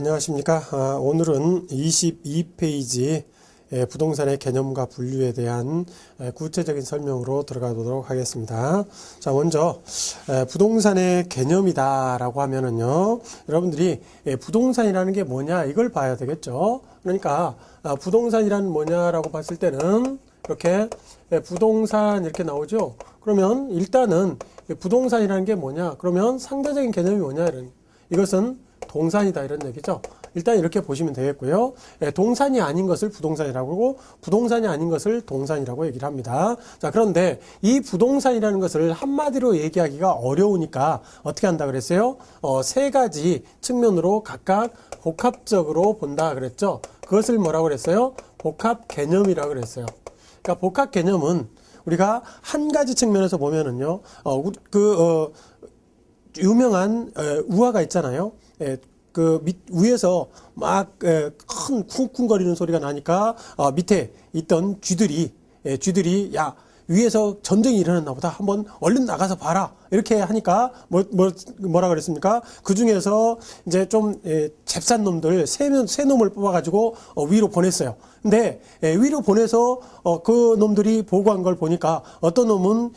안녕하십니까. 오늘은 22페이지 부동산의 개념과 분류에 대한 구체적인 설명으로 들어가 보도록 하겠습니다. 자, 먼저 부동산의 개념이다 라고 하면은요, 여러분들이 부동산이라는 게 뭐냐 이걸 봐야 되겠죠. 그러니까 부동산이란 뭐냐라고 봤을 때는 이렇게 부동산 이렇게 나오죠. 그러면 일단은 부동산이라는 게 뭐냐, 그러면 상대적인 개념이 뭐냐, 이것은 동산이다 이런 얘기죠. 일단 이렇게 보시면 되겠고요. 동산이 아닌 것을 부동산이라고 하고 부동산이 아닌 것을 동산이라고 얘기를 합니다. 자, 그런데 이 부동산이라는 것을 한마디로 얘기하기가 어려우니까 어떻게 한다 그랬어요? 세 가지 측면으로 각각 복합적으로 본다 그랬죠. 그것을 뭐라고 그랬어요? 복합 개념이라고 그랬어요. 그러니까 복합 개념은 우리가 한 가지 측면에서 보면은요, 유명한 우화가 있잖아요. 위에서 막 큰 쿵쿵거리는 소리가 나니까 밑에 있던 쥐들이 야, 위에서 전쟁이 일어났나 보다, 한번 얼른 나가서 봐라 이렇게 하니까 뭐라 그랬습니까? 그 중에서 이제 좀 잽싼 놈들 세 놈을 뽑아가지고 위로 보냈어요. 근데 위로 보내서 그 놈들이 보고한 걸 보니까 어떤 놈은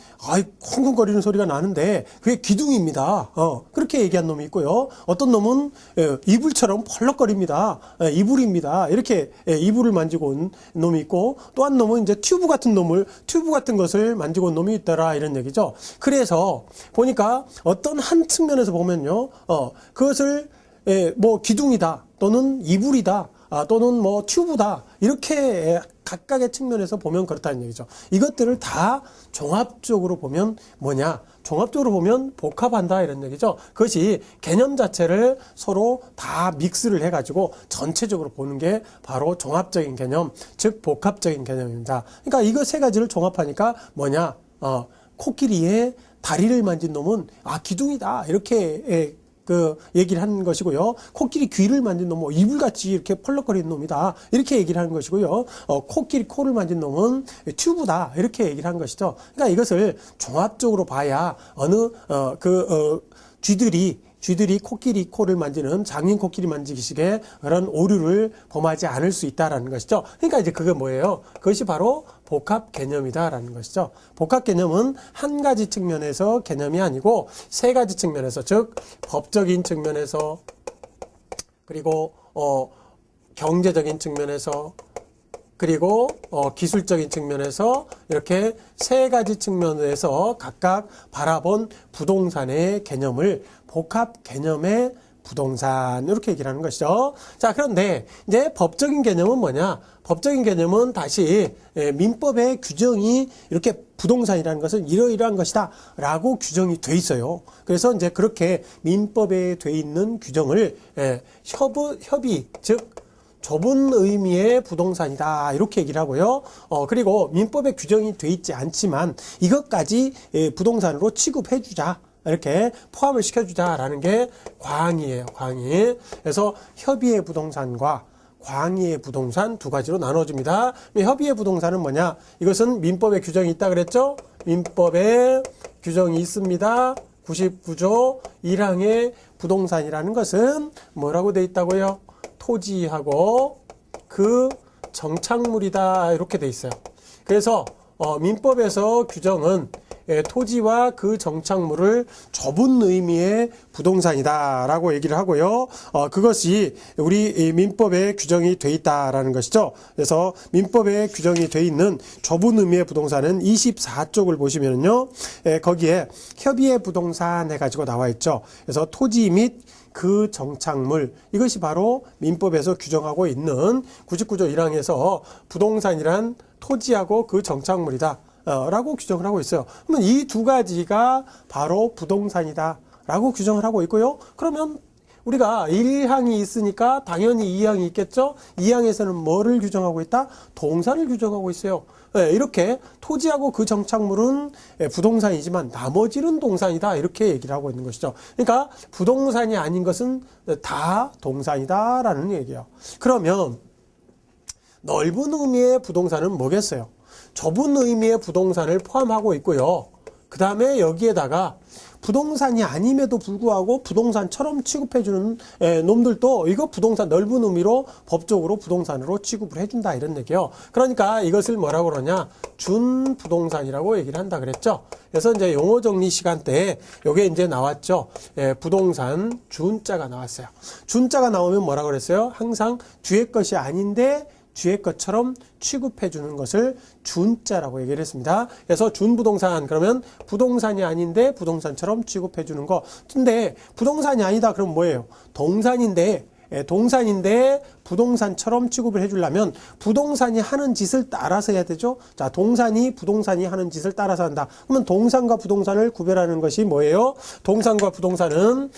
쿵쿵거리는 소리가 나는데 그게 기둥입니다. 그렇게 얘기한 놈이 있고요. 어떤 놈은 이불처럼 펄럭거립니다. 이불입니다. 이렇게 이불을 만지고 온 놈이 있고, 또 한 놈은 이제 튜브 같은 것을 만지고 온 놈이 있더라 이런 얘기죠. 그래서 보니까 어떤 한 측면에서 보면요, 그것을 뭐 기둥이다 또는 이불이다 또는 뭐 튜브다 이렇게 각각의 측면에서 보면 그렇다는 얘기죠. 이것들을 다 종합적으로 보면 뭐냐? 종합적으로 보면 복합한다 이런 얘기죠. 그것이 개념 자체를 서로 다 믹스를 해가지고 전체적으로 보는 게 바로 종합적인 개념, 즉 복합적인 개념입니다. 그러니까 이거 세 가지를 종합하니까 뭐냐? 코끼리의 다리를 만진 놈은 기둥이다 이렇게 얘기를 하는 것이고요. 코끼리 귀를 만진 놈은 이불같이 이렇게 펄럭거리는 놈이다 이렇게 얘기를 하는 것이고요. 코끼리 코를 만진 놈은 튜브다 이렇게 얘기를 하는 것이죠. 그러니까 이것을 종합적으로 봐야 쥐들이 코끼리 코를 만지는 장인 코끼리 만지기식의 그런 오류를 범하지 않을 수 있다라는 것이죠. 그러니까 이제 그게 뭐예요? 그것이 바로 복합 개념이다라는 것이죠. 복합 개념은 한 가지 측면에서 개념이 아니고 세 가지 측면에서, 즉 법적인 측면에서, 그리고 경제적인 측면에서, 그리고 기술적인 측면에서 이렇게 세 가지 측면에서 각각 바라본 부동산의 개념을 복합 개념의 부동산 이렇게 얘기를 하는 것이죠. 자, 그런데 이제 법적인 개념은 뭐냐? 법적인 개념은 다시 민법의 규정이 이렇게 부동산이라는 것은 이러이러한 것이다 라고 규정이 돼 있어요. 그래서 이제 그렇게 민법에 돼 있는 규정을 협의, 즉 좁은 의미의 부동산이다 이렇게 얘기를 하고요. 그리고 민법에 규정이 돼 있지 않지만 이것까지 부동산으로 취급해주자, 이렇게 포함을 시켜주자라는 게 광의예요. 광의. 그래서 협의의 부동산과 광의의 부동산 두 가지로 나눠집니다. 협의의 부동산은 뭐냐? 이것은 민법에 규정이 있다 그랬죠? 민법에 규정이 있습니다. 99조 1항의 부동산이라는 것은 뭐라고 돼 있다고요? 토지하고 그 정착물이다 이렇게 돼 있어요. 그래서 민법에서 규정은 토지와 그 정착물을 좁은 의미의 부동산이다 라고 얘기를 하고요. 그것이 우리 민법에 규정이 돼 있다라는 것이죠. 그래서 민법에 규정이 돼 있는 좁은 의미의 부동산은 24쪽을 보시면요, 거기에 협의의 부동산 해가지고 나와 있죠. 그래서 토지 및 그 정착물, 이것이 바로 민법에서 규정하고 있는 99조 1항에서 부동산이란 토지하고 그 정착물이다 라고 규정을 하고 있어요. 그러면 이 두 가지가 바로 부동산이다 라고 규정을 하고 있고요. 그러면 우리가 1항이 있으니까 당연히 2항이 있겠죠. 2항에서는 뭐를 규정하고 있다? 동산을 규정하고 있어요. 이렇게 토지하고 그 정착물은 부동산이지만 나머지는 동산이다 이렇게 얘기를 하고 있는 것이죠. 그러니까 부동산이 아닌 것은 다 동산이다 라는 얘기예요. 그러면 넓은 의미의 부동산은 뭐겠어요? 좁은 의미의 부동산을 포함하고 있고요. 그 다음에 여기에다가 부동산이 아님에도 불구하고 부동산처럼 취급해주는 놈들도 이거 부동산 넓은 의미로 법적으로 부동산으로 취급을 해준다 이런 얘기예요. 그러니까 이것을 뭐라고 그러냐 준부동산이라고 얘기를 한다 그랬죠. 그래서 이제 용어 정리 시간 때에 요게 이제 나왔죠. 부동산 준자가 나왔어요. 준자가 나오면 뭐라고 그랬어요? 항상 뒤에 것이 아닌데 뒤에 것처럼 취급해 주는 것을 준자라고 얘기를 했습니다. 그래서 준부동산 그러면 부동산이 아닌데 부동산처럼 취급해 주는 거. 근데 부동산이 아니다 그럼 뭐예요? 동산인데 부동산처럼 취급을 해주려면 부동산이 하는 짓을 따라서 해야 되죠. 자, 부동산이 하는 짓을 따라서 한다. 그러면 동산과 부동산을 구별하는 것이 뭐예요? 동산과 부동산은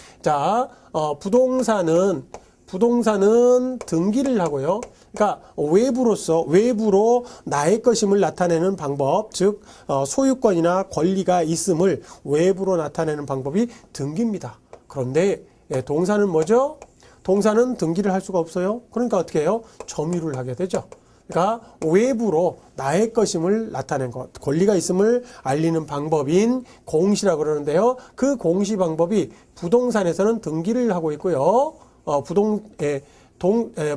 부동산은 등기를 하고요. 그러니까 외부로 나의 것임을 나타내는 방법, 즉 소유권이나 권리가 있음을 외부로 나타내는 방법이 등기입니다. 그런데 동산은 뭐죠? 동산은 등기를 할 수가 없어요. 그러니까 어떻게 해요? 점유를 하게 되죠. 그러니까 외부로 나의 것임을 나타낸 것, 권리가 있음을 알리는 방법인 공시라고 그러는데요. 그 공시 방법이 부동산에서는 등기를 하고 있고요.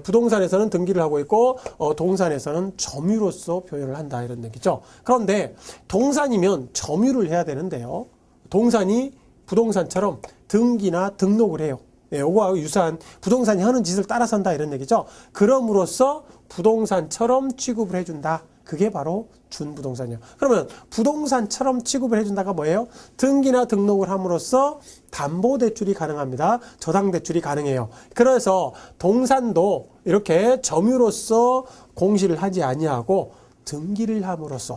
부동산에서는 등기를 하고 있고 동산에서는 점유로서 표현을 한다 이런 얘기죠. 그런데 동산이면 점유를 해야 되는데요. 동산이 부동산처럼 등기나 등록을 해요. 요거하고 유사한 부동산이 하는 짓을 따라서 한다 이런 얘기죠. 그럼으로써 부동산처럼 취급을 해준다. 그게 바로 준부동산이에요. 그러면 부동산처럼 취급을 해준다가 뭐예요? 등기나 등록을 함으로써 담보대출이 가능합니다. 저당대출이 가능해요. 그래서 동산도 이렇게 점유로서 공시를 하지 아니하고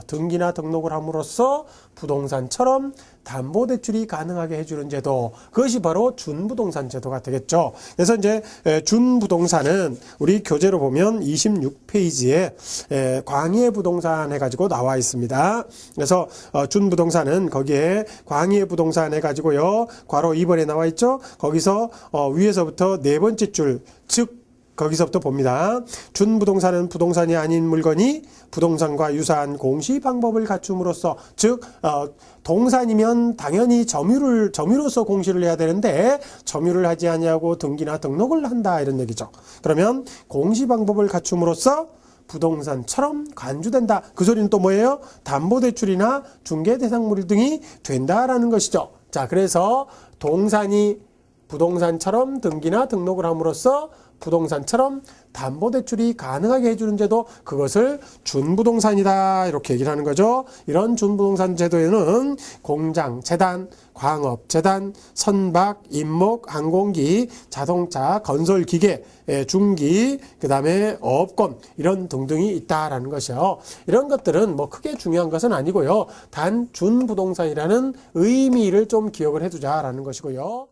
등기나 등록을 함으로써 부동산처럼 담보대출이 가능하게 해주는 제도, 그것이 바로 준부동산 제도가 되겠죠. 그래서 이제 준부동산은 우리 교재로 보면 26페이지에 광해부동산 해가지고 나와 있습니다. 그래서 준부동산은 거기에 광해부동산 해가지고요, 괄호 2번에 나와 있죠. 거기서 위에서부터 네 번째 줄, 즉 거기서부터 봅니다. 준부동산은 부동산이 아닌 물건이 부동산과 유사한 공시 방법을 갖춤으로써, 즉 동산이면 당연히 점유로서 공시를 해야 되는데 점유를 하지 아니하고 등기나 등록을 한다 이런 얘기죠. 그러면 공시 방법을 갖춤으로써 부동산처럼 간주된다. 그 소리는 또 뭐예요? 담보대출이나 중개대상물 등이 된다라는 것이죠. 자, 그래서 동산이 부동산처럼 등기나 등록을 함으로써 부동산처럼 담보대출이 가능하게 해주는 제도, 그것을 준부동산이다 이렇게 얘기를 하는 거죠. 이런 준부동산 제도에는 공장, 재단, 광업, 재단, 선박, 임목, 항공기, 자동차, 건설기계, 중기, 그 다음에 업권 이런 등등이 있다라는 것이요. 이런 것들은 뭐 크게 중요한 것은 아니고요. 단 준부동산이라는 의미를 좀 기억을 해두자라는 것이고요.